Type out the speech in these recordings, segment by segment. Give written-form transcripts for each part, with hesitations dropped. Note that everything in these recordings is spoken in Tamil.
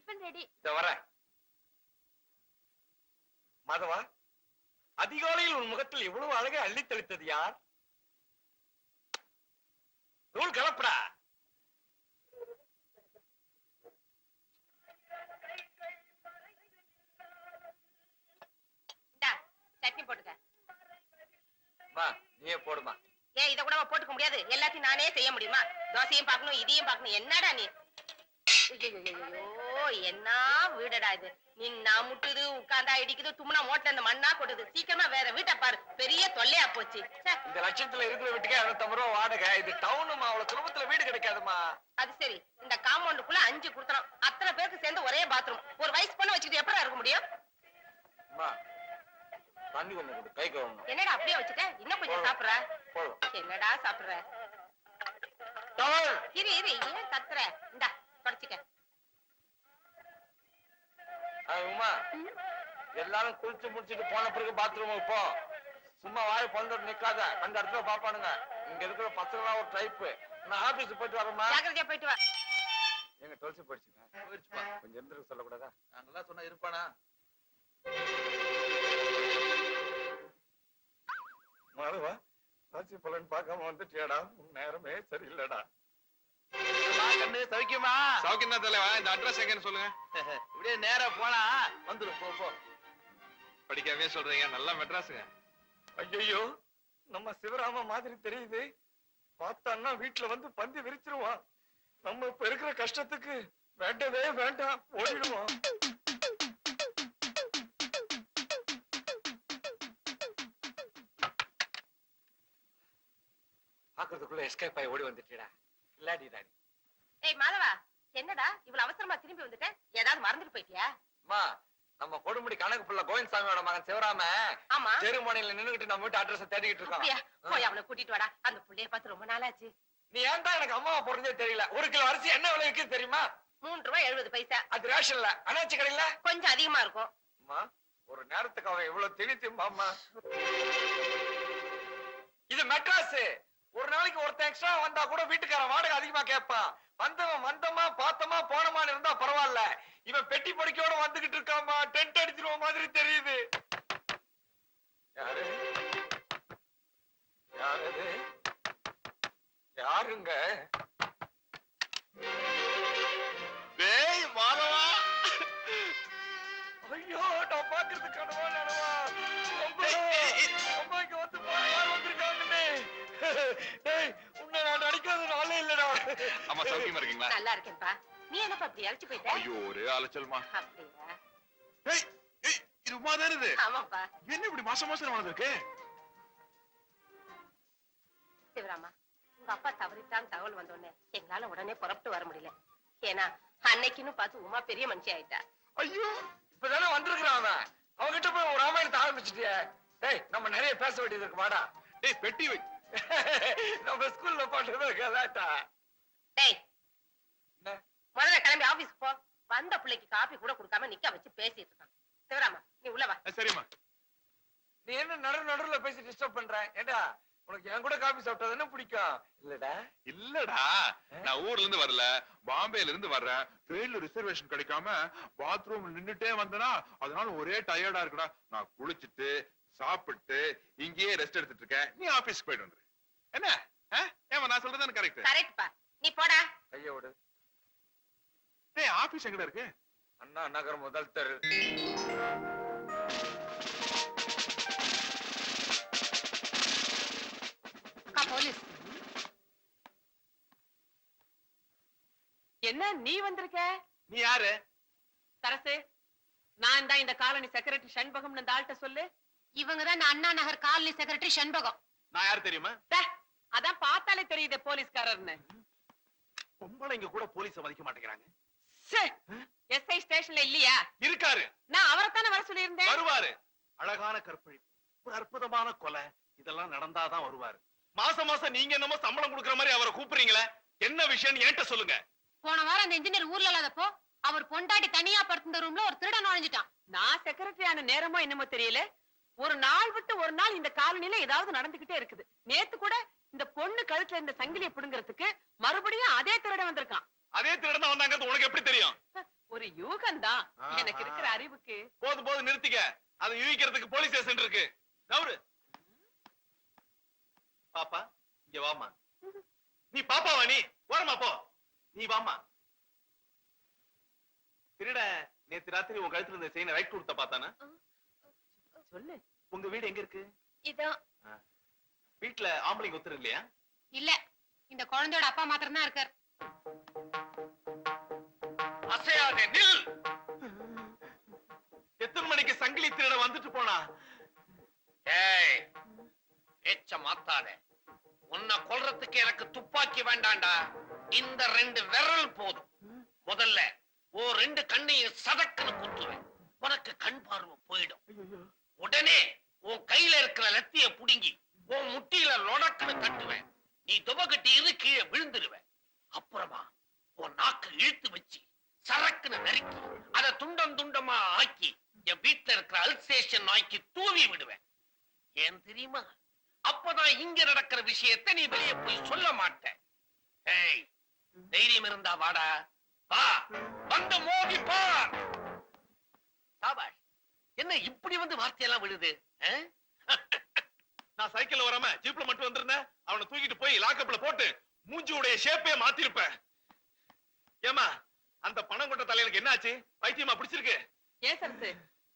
Tiffin ready. இத வரேன். மாதவா, அதிகாலையில் உன் முகத்தில் இவ்வளவு அழகை அள்ளி தெளித்தது யார்? தூள் கலப்படா. சட்னி போட்டுக்க. நீயே போடுமா. ஏன் இத கூட போட்டுக்க முடியாது? எல்லாத்தையும் நானே செய்ய முடியுமா? தோசையும் பார்க்கணும், இதையும் பார்க்கணும். என்னடா நீ? ஐயோ, என்ன வீடடா இது? நின்னா முட்டுது, உட்கார்ந்தா இடிக்குது, தும்னா மோட்ல இந்த மண்ணா கொட்டுது. சீக்கிரமா வேற வீட்டை பாரு. பெரிய தொல்லையா போச்சு. இந்த லட்சத்துல இருக்கிற வீட்டுக்கே 250 ரூபா வாடகை. இது டவுனுமா, அவ்வளவு சுலபத்துல வீடு கிடைக்காதுமா. அது சரி, இந்த காம்பவுண்டுக்குள்ள 5 குடுத்தணும். அத்தனை பேருக்கு சேர்ந்து ஒரே பாத்ரூம். ஒரு வயசு பொண்ணு வச்சுக்கிட்டு எப்படா இருக்க முடியும்? தண்ணி கொஞ்சம் கொடு, கை கழுவணும். என்னடா அப்படியே வச்சுட்ட? இன்னும் கொஞ்சம் சாப்பிடுற? என்னடா சாப்பிடுற? இரு இரு, ஏன் கத்துற? இந்தா தொடச்சிக்க. உமா, எல்லாரும் குளிச்சு முடிச்சுட்டு போன பிறகு பாத்ரூமுக்கு போ. சும்மா வாய் பந்தோடு நிக்காத, அந்த இடத்துல பாப்பானுங்க. இங்க இருக்கிற பசங்களாம் ஒரு டைப்பு. நான் ஆபீஸ் போயிட்டு வரேம்மா. ஜாக்கிரதையா போயிட்டு வா. எங்க தொலைச்சு போயிடுச்சுப்பா. கொஞ்சம் இருந்துருக்கு சொல்லக்கூடாதா? நாங்கெல்லாம் சொன்னா இருப்பானா? மாதவா, ராசி பலன் பார்க்காம வந்துட்டியாடா? நேரமே சரியில்லடா. சௌக்கியமா? சௌக்கியம் தான் தலைவா. இந்த அட்ரஸ் எங்கன்னு சொல்லுங்க. இப்படியே நேரா போனா வந்துடும். போ. படிக்காமே சொல்றீங்க, நல்லா மெட்ராஸுங்க. ஐயோ, நம்ம சிவராம மாதிரி தெரியுது. பார்த்தான்னா வீட்டுல வந்து பந்தி விரிச்சிருவான். நம்ம இப்ப இருக்கிற கஷ்டத்துக்கு வேண்டவே வேண்டாம், ஓடிடுவோம். பாக்குறதுக்குள்ள எஸ்கேப் ஆகி ஓடி வந்துட்டா. இல்லாடிடா. ஏய் மாதவா, என்னடா இவ்வளவு அவசரமா திரும்பி வந்துட்ட? ஏதாவது மறந்துட்டு போயிட்டியா? அம்மா, நம்ம கொடுமுடி கணக்கு புள்ள கோவிந்தசாமியோட மகன் சிவராம செருமனையில நின்னுகிட்டு நம்ம வீட்டு அட்ரஸ் தேடிக்கிட்டு இருக்கான். போய் அவனை கூட்டிட்டு வாடா. அந்த புள்ளைய பார்த்து ரொம்ப நாளாச்சு. நீ ஏன்டா எனக்கு அம்மாவை பொறுத்தே தெரியல? 1 கிலோ அரிசி என்ன விலை விற்குது தெரியுமா? 3 ரூபாய் 70 பைசா. அது ரேஷன்ல, அனாச்சி கடையில கொஞ்சம் அதிகமா இருக்கும். அம்மா, ஒரு நேரத்துக்கு அவன் இவ்வளவு திணித்தும்பாம்மா. இது மெட்ராஸ். ஒரு நாளைக்கு ஒருத்தன் எக்ஸ்ட்ரா வந்தா கூட வீட்டுக்காரன் வாடகை அதிகமா கேட்பான். வந்தவன் வந்தமா பார்த்தமா போனமான்னு இருந்தா பரவாயில்ல. இவன் பெட்டி படிக்கையோட வந்துகிட்டு இருக்காமா. டென்ட் அடிச்சிருவ மாதிரி தெரியுது. யாரு யாரு யாருங்க? டேய் மாதவா. ஐயோ, நான் பாக்குறது கனவா நனவா? அம்மா இங்க வந்து யார் வந்திருக்காங்கன்னு. டேய், உன்னை நான் அடிக்காத நாளே இல்லடா. அம்மா சௌக்கியமா இருக்கீங்களா? நல்லா இருக்கேன்ப்பா. நீ என்னப்பா அப்படி அழைச்சு போயிட்ட? ஐயோ, ஒரே அலைச்சல்மா. அப்படியா? ஏய் ஏய், இது உமா தானே இது? ஆமாப்பா. என்ன இப்படி மாசம் வளர்ந்துருக்கு? சிவராமா, உங்க அப்பா தவறிட்டான்னு தகவல் வந்தோடனே எங்களால உடனே புறப்பட்டு வர முடியல. ஏன்னா அன்னைக்குன்னு பார்த்து உமா பெரிய மனுஷி ஆயிட்டா. ஐயோ, இப்பதானே வந்திருக்கிறான் அவன். அவன்கிட்ட போய் ஒரு ராமாயணத்தை ஆரம்பிச்சுட்டிய. டேய், நம்ம நிறைய பேச வேண்டியது இருக்கு. வாடா. டேய், பெட்டி வை. நம்ம ஸ்கூல்ல பாட்டுறதா கலாட்டா. டேய், முதல்ல கிளம்பி ஆபீஸ்க்கு போ. வந்த பிள்ளைக்கு காபி கூட கொடுக்காம நிக்க வச்சு பேசிட்டு இருக்கான். சிவராமா, நீ உள்ள வா. சரிம்மா. நீ என்ன நடுவுல பேசி டிஸ்டர்ப் பண்ற? ஏண்டா, உனக்கு என் கூட காபி சாப்பிட்டா பிடிக்கும் இல்லடா? இல்லடா, நான் ஊர்ல இருந்து வரல, பாம்பேல இருந்து வர்றேன். ட்ரெயின்ல ரிசர்வேஷன் கிடைக்காம பாத்ரூம் நின்னுட்டே வந்தனா, அதனால ஒரே டயர்டா இருக்குடா. நான் குளிச்சுட்டு சாப்பிட்டு இங்கேயே ரெஸ்ட் எடுத்துட்டு இருக்கேன். நீ ஆபீஸ்க்கு போயிட்டு வந்துரு. என்ன? ஏமா நான் சொல்றது கரெக்ட்? கரெக்ட்பா. நீ போடா. கைய விடு. டேய், ஆபீஸ் எங்கடா இருக்கு? அண்ணா நகர் முதல் தெரு. போலீஸ். என்ன நீ வந்திருக்க? நீ யாரு? சரசு, நான் தான் இந்த காலனி செக்ரட்டரி சண்பகம். இந்த ஆள்கிட்ட சொல்லு. இவங்கதான் அண்ணா நகர் காலனி செக்ரட்டரி சண்பகம். நான் யாரு தெரியுமா? அதான் பார்த்தாலே தெரியுது போலீஸ்காரர்னு. பொம்பளைங்க கூட போலீஸ மதிக்க மாட்டேங்கிறாங்க. எஸ்ஐ ஸ்டேஷன்ல இல்லையா? இருக்காரு. நான் அவரைத்தானே வர சொல்லியிருந்தேன். வருவாரு. அழகான கற்பழிப்பு, ஒரு அற்புதமான கொலை, இதெல்லாம் நடந்தாதான் வருவாரு. மாசம் மாசம் நீங்க என்னமோ சம்பளம் கொடுக்கற மாதிரி அவரை கூப்பிடுறீங்களே, என்ன விஷயம் என்கிட்ட சொல்லுங்க. போன வாரம் அந்த இன்ஜினியர் ஊர்ல இல்லாதப்போ அவர் பொண்டாட்டி தனியா படுத்திருந்த ரூம்ல ஒரு திருடன் நுழைஞ்சிட்டான். நான் செக்ரட்டரி ஆன நேரமோ என்னமோ தெரியல, ஒரு நாள் விட்டு ஒரு நாள் இந்த காலனில ஏதாவது நடந்துகிட்டே இருக்குது. நேத்து கூட இந்த பொண்ணு கழுத்துல இந்த சங்கிலியை பிடுங்கிறதுக்கு மறுபடியும் அதே திருடன் வந்திருக்கான். அதே திருடன் வந்தாங்க, உனக்கு எப்படி தெரியும்? ஒரு யூக சொர்க்கம்தான் ஆஹா. எனக்கு இருக்கிற அறிவுக்கு. போதும் போதும் நிறுத்திக்க. அதை யூகிக்கிறதுக்கு போலீஸ் ஸ்டேஷன் இருக்கு. நவுரு. பாப்பா இங்க வாமா. நீ பாப்பாவா? நீ ஓரமா போ. நீ வாமா. திருட நேத்து ராத்திரி உன் கழுத்துல இருந்த செயினை ரைட் கொடுத்த பார்த்தானா? சொல்லு. உங்க வீடு எங்க இருக்கு? இதான். வீட்டுல ஆம்பளைங்க ஒத்துரு இல்லையா? இல்ல, இந்த குழந்தையோட அப்பா மாத்திரம் தான் இருக்கார். அசையாதே, நில். எத்தனை மணிக்கு சங்கிலி திருட வந்துட்டு போனா? ஏய், பேச்ச மாத்தாதே. உன்னை கொல்றதுக்கு எனக்கு துப்பாக்கி வேண்டாம்டா. இந்த 2 விரல் போதும். முதல்ல ஓ 2 கண்ணையும் சதக்குன்னு குத்துவேன். உனக்கு கண் பார்வை போயிடும். உடனே உன் கையில இருக்கிற லத்திய புடுங்கி உன் முட்டியில லொடக்குன்னு தட்டுவேன். நீ துபகட்டி இரு, கீழே விழுந்துருவேன். அப்புறமா உன் நாக்கு இழுத்து வச்சு சரக்குன்னு நறுக்கி அதை துண்டம் துண்டமா ஆக்கி என் வீட்டுல இருக்கிற அல்சேஷன் நாய்க்கு தூவி விடுவேன். ஏன் தெரியுமா? அப்பதான் இங்க நடக்கிற விஷயத்தை நீ வெளியே போய் சொல்ல மாட்ட. ஏய், தைரியம் இருந்தா வாடா. வா, வந்து மோதி பார். சாபாஷ். என்ன இப்படி வந்து வார்த்தையெல்லாம் விழுது? நான் சைக்கிள்ல வராம ஜீப்ல மட்டும் வந்திருந்தேன். அவனை தூக்கிட்டு போய் லாக்கப்ல போட்டு மூஞ்சியுடைய ஷேப்பே மாத்திருப்பேன். ஏமா, அந்த பணம் கொண்ட தலையிலுக்கு என்னாச்சு? பைத்தியமா பிடிச்சிருக்கு? ஏன் சரசு,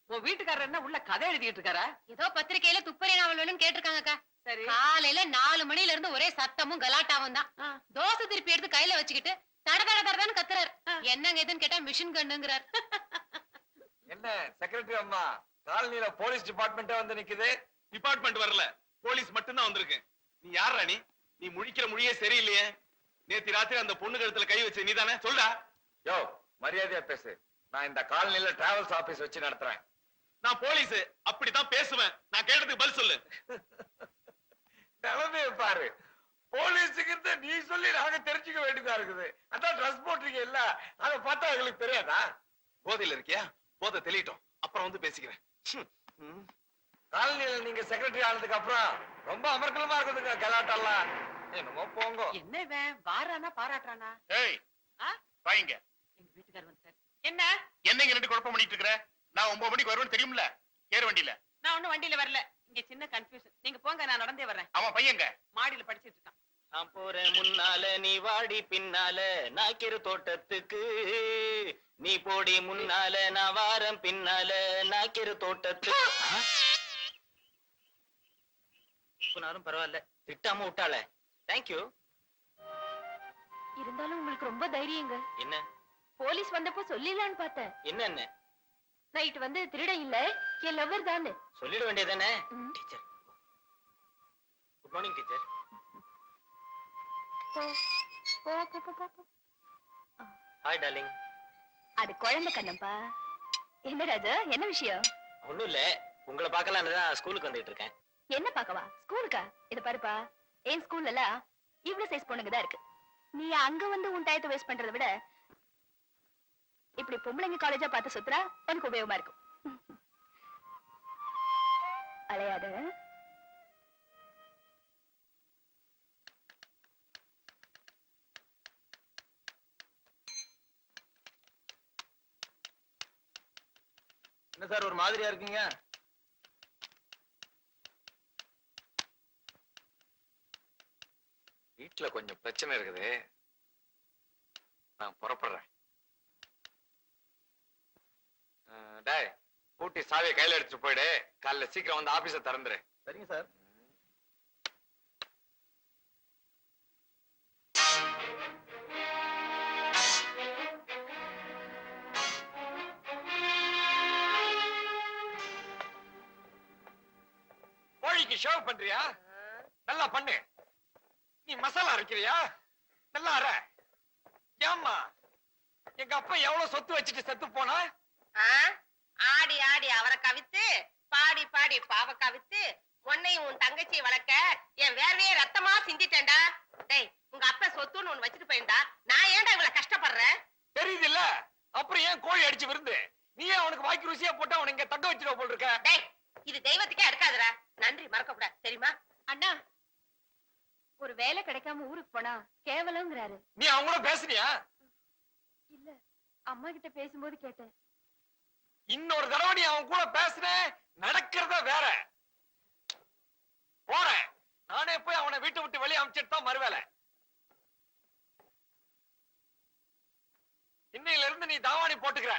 உன் வீட்டுக்காரர் என்ன உள்ள கதை எழுதிட்டு இருக்காரா? ஏதோ பத்திரிக்கையில துப்பறி நாவல் வேணும்னு கேட்டிருக்காங்கக்கா. சரி. காலையில 4 மணில இருந்து ஒரே சத்தமும் கலாட்டாவும் தான். ஆ. தோசை திருப்பி எடுத்து கையில வச்சுக்கிட்டு தட தட தடன்னு கத்துறாரு. என்னங்க எதுன்னு கேட்டா மிஷின் கண்ணுங்கிறார். என்ன செக்ரட்டரி அம்மா, காலனில போலீஸ் டிபார்ட்மெண்டே வந்து நிக்குது. டிபார்ட்மெண்ட் வரல, போலீஸ் மட்டும்தான் வந்திருக்கு. நீ யாரா? நீ முழிக்கிற மொழியே சரியில்லையே. நேத்து ராத்திரி அந்த பொண்ணு கழுத்துல கை வச்சு நீ தானே? சொல்டா. யோ, மரியாதையா பேசு. நான் இந்த காலனில டிராவல்ஸ் ஆபீஸ் வச்சு நடத்துறேன். நான் போலீஸ், அப்படித்தான் பேசுவேன். நான் கேட்டதுக்கு பதில் சொல்லு. நிலைமைய பாரு. போலீஸுக்கு நீ சொல்லி நாங்க தெரிஞ்சுக்க வேண்டியதா இருக்குது. அதான் ட்ரெஸ் போட்டிருக்கீங்க இல்ல, அதை பார்த்தா எங்களுக்கு தெரியாதா? போதையில இருக்கியா? போதை தெளியட்டும், அப்புறம் வந்து பேசிக்கிறேன். காலனில நீங்க செக்ரட்டரி ஆனதுக்கு அப்புறம் ரொம்ப அமர்க்கலமா இருக்குதுங்க கலாட்டெல்லாம். என்னமோ போங்க. என்ன இவன் வாரானா பாராட்டுறானா? ஏய், ஆ? வாங்க. எங்க வீட்டுக்காரர் வந்துட்டாரு. என்ன? என்னங்க ரெண்டு குழப்பம் பண்ணிட்டு இருக்கிற? நான் 9 மணிக்கு வருவேன்னு தெரியும்ல, ஏற வண்டியில. நான் ஒண்ணும் வண்டியில வரல. இங்க சின்ன கன்ஃபியூஷன். நீங்க போங்க, நான் நடந்தே வர்றேன். அவன் பையங்க மாடியில படிச்சிட்டு இருக்கான். நான் போறேன் முன்னால, நீ வாடி பின்னால, நாக்கிற தோட்டத்துக்கு. நீ போடி முன்னால, நான் வாரம் பின்னால, நாக்கிற தோட்டத்துக்கு. இப்பனாலும் பரவாயில்ல, திட்டாம விட்டாள. தேங்க்யூ. இருந்தாலும் உங்களுக்கு ரொம்ப தைரியங்க. என்ன போலீஸ் வந்தப்போ சொல்லிடலான்னு பார்த்தேன். என்ன நைட் வந்து திருட இல்ல, என் லவ்வர் தானே. சொல்லிட வேண்டியதானே? ம். Teacher, good morning teacher. Hi darling. அது குழந்தை கண்ணப்பா. என்ன ராஜா, என்ன விஷயம்? ஒண்ணும் இல்ல, உங்களை பார்க்கலான்னு தான் ஸ்கூலுக்கு வந்துட்டு இருக்கேன். என்ன பாக்கவா? ஸ்கூலுக்கா? இத பாருப்பா, என் ஸ்கூல்ல எல்லாம் இவ்வளவு சைஸ் பொண்ணுங்க தான் இருக்கு. நீ அங்க வந்து உன் டயத்தை வேஸ்ட் பண்றதை விட இப்படி பொம்பளைங்க காலேஜா பார்த்து சுத்துறா உனக்கு உபயோகமா இருக்கும். அலையாத. என்ன சார் ஒரு மாதிரியா இருக்கீங்க? வீட்டுல கொஞ்சம் பிரச்சனை இருக்குது. நான் புறப்படுறேன். டேய், கூட்டி சாவியை கையில எடுத்துட்டு போயிடு. காலைல சீக்கிரம் வந்து ஆபீஸ திறந்துரு. சரிங்க சார். கோழிக்கு ஷேவ் பண்றியா? நல்லா பண்ணு. நீ மசாலா அரைக்கிறியா? நல்லா அரை. ஏம்மா, எங்க அப்பா எவ்வளவு சொத்து வச்சுட்டு செத்து போனா? ஆடி ஆடி அவரை கவித்து, பாடி பாடி பாவ கவித்து, உன்னையும் உன் தங்கச்சியை வளர்க்க என் வேர்வையே ரத்தமா சிந்திட்டேன்டா. டேய், உங்க அப்பா சொத்துன்னு ஒண்ணு வச்சுட்டு போயிருந்தா நான் ஏன்டா இவ்வளவு கஷ்டப்படுறேன்? தெரியுது இல்ல, அப்புறம் ஏன் கோழி அடிச்சு விருந்து? நீ ஏன் அவனுக்கு வாய்க்கு ருசியா போட்டு அவனை இங்க தக்க வச்சிருவ போல் இருக்க? டேய், இது தெய்வத்துக்கே அடுக்காதுடா. நன்றி மறக்க கூடாது, தெரியுமா? அண்ணா, ஒரு வேலை கிடைக்காம ஊருக்கு போனா கேவலங்கிறாரு. நீ அவங்க கூட பேசுனியா? இல்ல, அம்மா கிட்ட பேசும்போது கேட்டேன். இன்னொரு தடவை நீ அவன் கூட பேசுன நடக்கிறத வேற. போறேன், நானே போய் அவனை வீட்டை விட்டு வெளியே அனுப்பிச்சிட்டு தான் மறுவேலை. இன்னையில இருந்து நீ தாவாணி போட்டுக்கிற.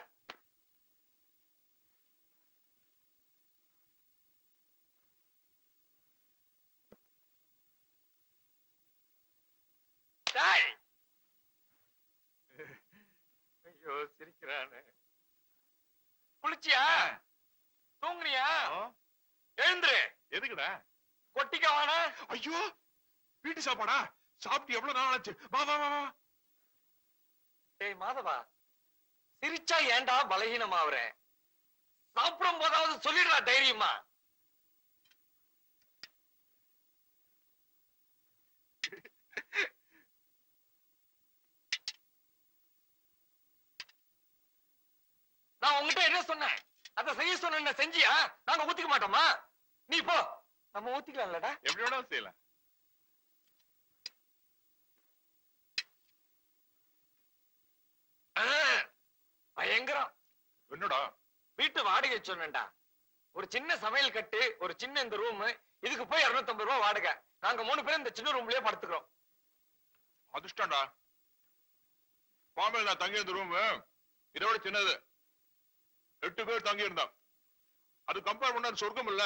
டேய். ஐயோ சிரிக்கிறானே. குளிச்சியா? தூங்குனியா? எழுந்துரு. எதுக்குடா? கொட்டிக்க வாடா. ஐயோ, வீட்டு சாப்பாடா? சாப்பிட்டு எவ்வளவு நாள் ஆச்சு? வா வா வா வா. டேய் மாதவா, சிரிச்சா ஏன்டா பலகீனமாவறேன்? சாப்பிடும் போதாவது சொல்லிடுறா தைரியமா. நான் உங்ககிட்ட என்ன சொன்னேன்? அதை செய்ய சொன்ன செஞ்சியா? நாங்க ஊத்திக்க மாட்டோமா? நீ போ, நம்ம ஊத்திக்கலாம்லடா. எப்படி வேணாலும் செய்யலாம். பயங்கரம். என்னடா? வீட்டு வாடகை சொன்னேன்டா. ஒரு சின்ன சமையல் கட்டு, ஒரு சின்ன இந்த ரூம், இதுக்கு போய் 250 ரூபாய் வாடகை. நாங்க 3 பேரும் இந்த சின்ன ரூம்லயே படுத்துக்கிறோம். அதிர்ஷ்டம்டா. பாம்பேல நான் தங்கி இருந்த ரூம் இதோட சின்னது. 8 பேர் தங்கி இருந்தான். அது கம்பேர் பண்ணா சொர்க்கம் இல்ல.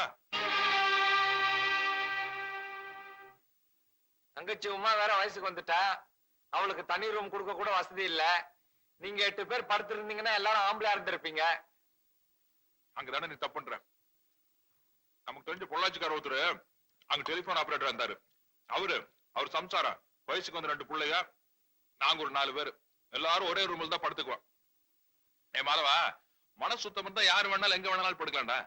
தங்கச்சி உமா வேற வயசுக்கு வந்துட்டா. அவளுக்கு தனி ரூம் கொடுக்க கூட வசதி இல்ல. நீங்க 8 பேர் படுத்திருந்தீங்கன்னா எல்லாரும் ஆம்பளையா இருந்திருப்பீங்க. அங்கதானே நீ தப்பு பண்ற. நமக்கு தெரிஞ்ச பொள்ளாச்சிக்கார ஒருத்தரு அங்க டெலிபோன் ஆபரேட்டர் இருந்தாரு. அவர் சம்சாரா, வயசுக்கு வந்து 2 பிள்ளைங்க, நாங்க ஒரு 4 பேர், எல்லாரும் ஒரே ரூம்ல தான் படுத்துக்குவோம். மாதவா, மன சுத்தம் இருந்தா யாரு வேணாலும் எங்க வேணாலும் படுக்கலாம்டா.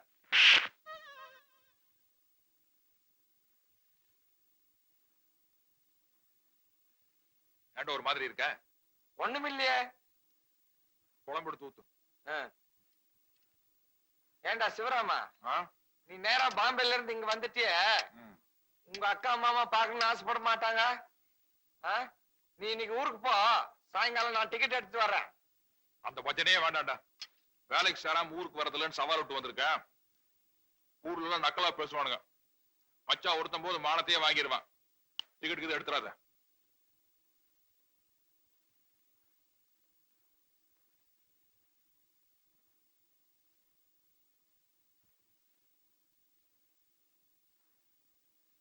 ஏன்டா ஒரு மாதிரி இருக்க? ஒண்ணுமில்லையே. குழம்பு எடுத்து ஊத்து. ஏண்டா சிவராமா, நீ நேரா பாம்பேல இருந்து இங்க வந்துட்டிய, உங்க அக்கா மாமா பாக்கணும்னு ஆசைப்பட மாட்டாங்க? நீ இன்னைக்கு ஊருக்கு போ, சாயங்காலம் நான் டிக்கெட் எடுத்து வர்றேன். அந்த பஜனையே வேண்டாம்டா. வேலைக்கு சேராம ஊருக்கு வரதுலன்னு சவால் விட்டு வந்திருக்கேன். ஊர்ல எல்லாம் நக்கலா பேசுவானுங்க. மச்சா ஒருத்தன் போது மானத்தையே வாங்கிடுவான். டிக்கெட்டுக்கு எடுத்துறாத.